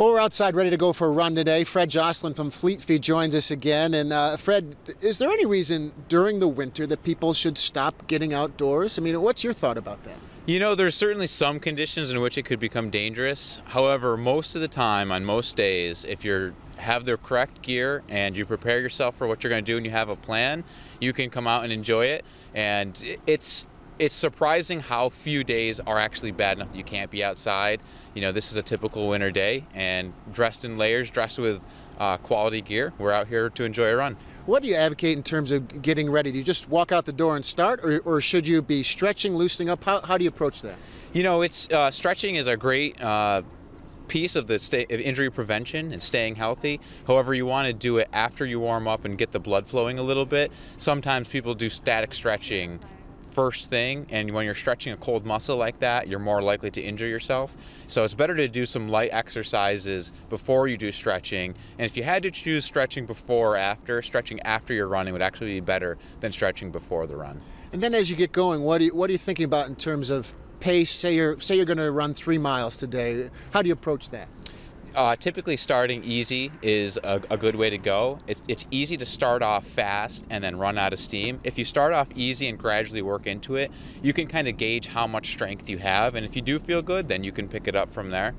Well, we're outside ready to go for a run today. Fred Joslyn from Fleet Feet joins us again. And Fred, is there any reason during the winter that people should stop getting outdoors? I mean, what's your thought about that? You know, there's certainly some conditions in which it could become dangerous. However, most of the time, on most days, if you have the correct gear and you prepare yourself for what you're going to do and you have a plan, you can come out and enjoy it. And it's surprising how few days are actually bad enough that you can't be outside. You know, this is a typical winter day, and dressed in layers, dressed with quality gear, we're out here to enjoy a run. What do you advocate in terms of getting ready? Do you just walk out the door and start, or should you be stretching, loosening up? How do you approach that? You know, it's stretching is a great piece of the injury prevention and staying healthy. However, you want to do it after you warm up and get the blood flowing a little bit. Sometimes people do static stretching first thing, and when you're stretching a cold muscle like that, you're more likely to injure yourself. So it's better to do some light exercises before you do stretching. And if you had to choose stretching before or after, stretching after you're running would actually be better than stretching before the run. And then as you get going, what are you thinking about in terms of pace? Say you're going to run 3 miles today. How do you approach that? Typically starting easy is a good way to go. It's easy to start off fast and then run out of steam. If you start off easy and gradually work into it, you can kind of gauge how much strength you have, and if you do feel good, then you can pick it up from there.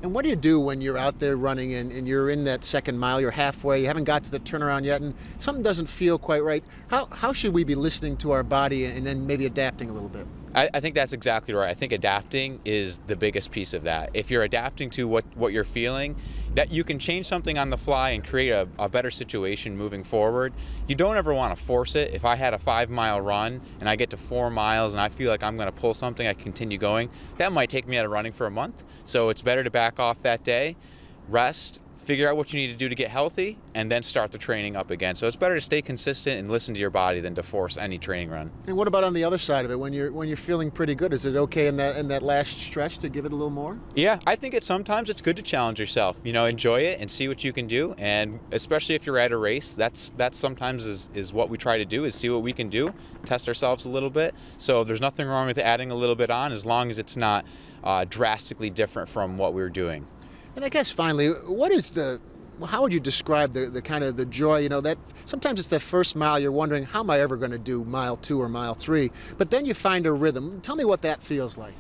And what do you do when you're out there running and you're in that second mile, you're halfway, you haven't got to the turnaround yet, and something doesn't feel quite right? How should we be listening to our body and then maybe adapting a little bit? I think that's exactly right. I think adapting is the biggest piece of that. If you're adapting to what you're feeling, that you can change something on the fly and create a better situation moving forward. You don't ever want to force it. If I had a 5-mile run and I get to 4 miles and I feel like I'm going to pull something, I continue going, that might take me out of running for a month. So it's better to back off that day, rest, figure out what you need to do to get healthy, and then start the training up again. So it's better to stay consistent and listen to your body than to force any training run. And what about on the other side of it, when you're feeling pretty good? Is it okay in that last stretch to give it a little more? Yeah, I think sometimes it's good to challenge yourself. You know, enjoy it and see what you can do. And especially if you're at a race, that's sometimes is what we try to do, is see what we can do, test ourselves a little bit. So there's nothing wrong with adding a little bit on, as long as it's not drastically different from what we were doing. And I guess finally, how would you describe the kind of the joy, you know, that sometimes it's the first mile you're wondering, how am I ever going to do mile 2 or mile 3? But then you find a rhythm. Tell me what that feels like.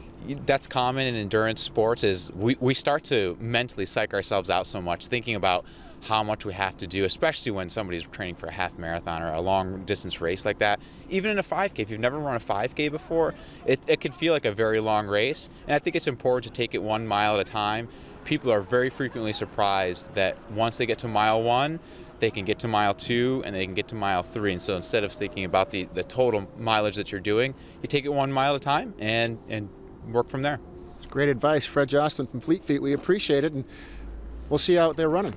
That's common in endurance sports, is we start to mentally psych ourselves out so much, thinking about how much we have to do, especially when somebody's training for a half marathon or a long distance race like that. Even in a 5K, if you've never run a 5K before, it could feel like a very long race. And I think it's important to take it 1 mile at a time. People are very frequently surprised that once they get to mile 1, they can get to mile 2 and they can get to mile 3. And so instead of thinking about the total mileage that you're doing, you take it 1 mile at a time and work from there. It's great advice. Fred Joslyn from Fleet Feet. We appreciate it, and we'll see you out there running.